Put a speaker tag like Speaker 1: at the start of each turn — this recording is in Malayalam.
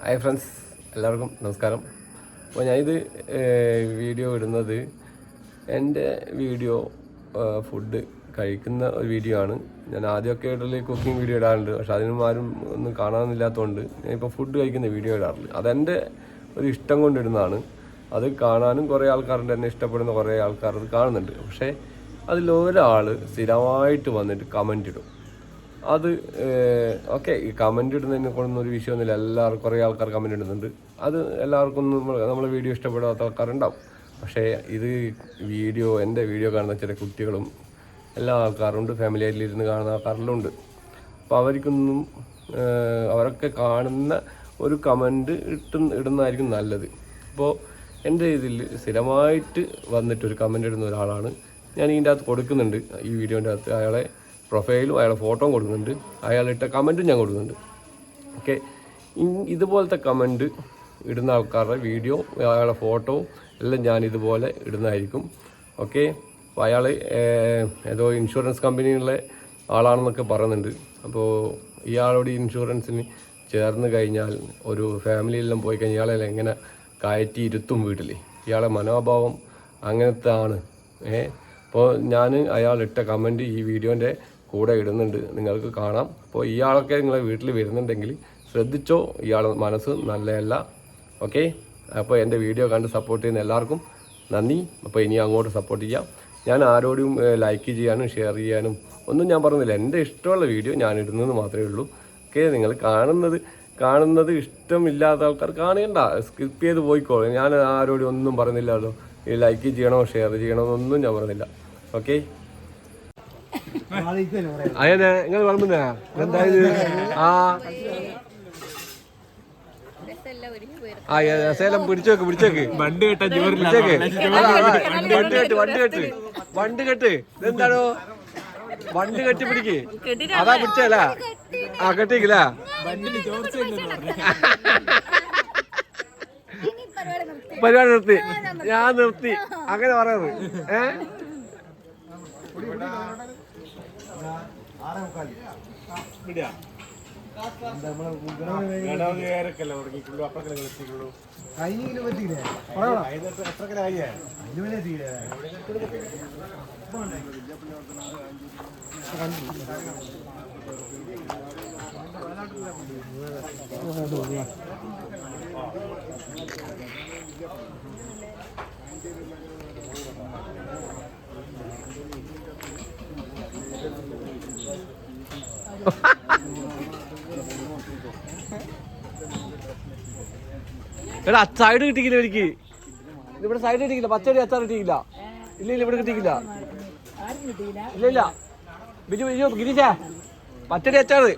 Speaker 1: ഹായ് ഫ്രണ്ട്സ്, എല്ലാവർക്കും നമസ്കാരം. അപ്പോൾ ഞാനിത് വീഡിയോ ഇടുന്നത് എൻ്റെ വീഡിയോ ഫുഡ് കഴിക്കുന്ന ഒരു വീഡിയോ ആണ്. ഞാൻ ആദ്യമൊക്കെ ഇടയിൽ കുക്കിംഗ് വീഡിയോ ഇടാറുണ്ട്, പക്ഷെ അതിനും ആരും ഒന്നും കാണാനില്ലാത്തതുകൊണ്ട് ഞാനിപ്പോൾ ഫുഡ് കഴിക്കുന്ന വീഡിയോ ഇടാറില്ല. അതെൻ്റെ ഒരു ഇഷ്ടം കൊണ്ടിടുന്നതാണ്. അത് കാണാനും കുറേ ആൾക്കാരുണ്ട്, എന്നെ ഇഷ്ടപ്പെടുന്ന കുറേ ആൾക്കാർ അത് കാണുന്നുണ്ട്. പക്ഷേ അതിലൊരാൾ സ്ഥിരമായിട്ട് വന്നിട്ട് കമൻ്റ് ഇടും. അത് ഓക്കെ, ഈ കമൻ്റ് ഇടുന്നതിനെ കൊണ്ടൊന്നും ഒരു വിഷയമൊന്നുമില്ല. എല്ലാവർക്കും കുറേ ആൾക്കാർ കമൻ്റ് ഇടുന്നുണ്ട്. അത് എല്ലാവർക്കും നമ്മളെ വീഡിയോ ഇഷ്ടപ്പെടാത്ത ആൾക്കാരുണ്ടാവും. പക്ഷേ ഇത് എൻ്റെ വീഡിയോ കാണുന്ന ചില കുട്ടികളും എല്ലാ ആൾക്കാരുണ്ട്, ഫാമിലി ആയിട്ടിരുന്ന് കാണുന്ന ആൾക്കാരെല്ലാം ഉണ്ട്. അപ്പോൾ അവരൊക്കെ കാണുന്ന ഒരു കമൻ്റ് ഇടുന്നതായിരിക്കും നല്ലത്. അപ്പോൾ എൻ്റെ ഇതിൽ സ്ഥിരമായിട്ട് വന്നിട്ടൊരു കമൻ്റ് ഇടുന്ന ഒരാളാണ്. ഞാൻ ഇതിൻ്റെ അകത്ത് കൊടുക്കുന്നുണ്ട്, ഈ വീഡിയോൻ്റെ അകത്ത് അയാളെ പ്രൊഫൈലും അയാളെ ഫോട്ടോയും കൊടുക്കുന്നുണ്ട്, അയാളിട്ട കമൻറ്റും ഞാൻ കൊടുക്കുന്നുണ്ട്. ഓക്കെ, ഇതുപോലത്തെ കമൻറ്റ് ഇടുന്ന ആൾക്കാരുടെ വീഡിയോ, അയാളുടെ ഫോട്ടോ എല്ലാം ഞാൻ ഇതുപോലെ ഇടുന്നതായിരിക്കും. ഓക്കെ, അപ്പോൾ അയാൾ ഏതോ ഇൻഷുറൻസ് കമ്പനിയിലെ ആളാണെന്നൊക്കെ പറയുന്നുണ്ട്. അപ്പോൾ ഇയാളോട് ഇൻഷുറൻസിന് ചേർന്ന് കഴിഞ്ഞാൽ ഒരു ഫാമിലിയെല്ലാം പോയി കഴിഞ്ഞാൽ ഇയാളെല്ലാം എങ്ങനെ കയറ്റി ഇരുത്തും വീട്ടിൽ, ഇയാളെ മനോഭാവം അങ്ങനത്തെ ആണ്. അപ്പോൾ ഞാൻ അയാളിട്ട കമൻറ്റ് ഈ വീഡിയോൻ്റെ കൂടെ ഇടുന്നുണ്ട്, നിങ്ങൾക്ക് കാണാം. അപ്പോൾ ഇയാളൊക്കെ നിങ്ങളെ വീട്ടിൽ വരുന്നുണ്ടെങ്കിൽ ശ്രദ്ധിച്ചോ, ഇയാൾ മനസ്സ് നല്ലതല്ല. ഓക്കെ, അപ്പോൾ എൻ്റെ വീഡിയോ കണ്ട് സപ്പോർട്ട് ചെയ്യുന്ന എല്ലാവർക്കും നന്ദി. അപ്പോൾ ഇനി അങ്ങോട്ട് സപ്പോർട്ട് ചെയ്യാം. ഞാൻ ആരോടും ലൈക്ക് ചെയ്യാനും ഷെയർ ചെയ്യാനും ഒന്നും ഞാൻ പറയുന്നില്ല. എൻ്റെ ഇഷ്ടമുള്ള വീഡിയോ ഞാൻ ഇടുന്നത് മാത്രമേ ഉള്ളൂ. ഓക്കെ, നിങ്ങൾ കാണുന്നത് ഇഷ്ടമില്ലാത്ത ആൾക്കാർ കാണേണ്ട, സ്കിപ്പ് ചെയ്ത് പോയിക്കോളൂ. ഞാൻ ആരോടും ഒന്നും പറയുന്നില്ലല്ലോ, ഈ ലൈക്ക് ചെയ്യണോ ഷെയർ ചെയ്യണോ എന്നൊന്നും ഞാൻ പറയുന്നില്ല. ഓക്കെ, അതെ, നിങ്ങൾ പറഞ്ഞ എന്തായത് സേലം പിടിച്ചേക്ക് വണ്ടി കെട്ട് ഇതെന്താണോ വണ്ടി കെട്ടി പിടിക്ക്, അതാ പിടിച്ചല്ല. കെട്ടിക്കില്ല, പരിപാടി നിർത്തി, ഞാൻ നിർത്തി, അങ്ങനെ പറയുന്നത്. എടാ, സൈഡ് കിട്ടിക്കില്ല എനിക്ക്, ഇവിടെ സൈഡ് കിട്ടിക്കില്ല, പച്ചടി അച്ചാർ കിട്ടിക്കില്ല. ഇല്ല ഇവിടെ കിട്ടിക്കില്ല, ഇല്ല ബിജു ഗിരീശ പച്ചടി അച്ചാറ്.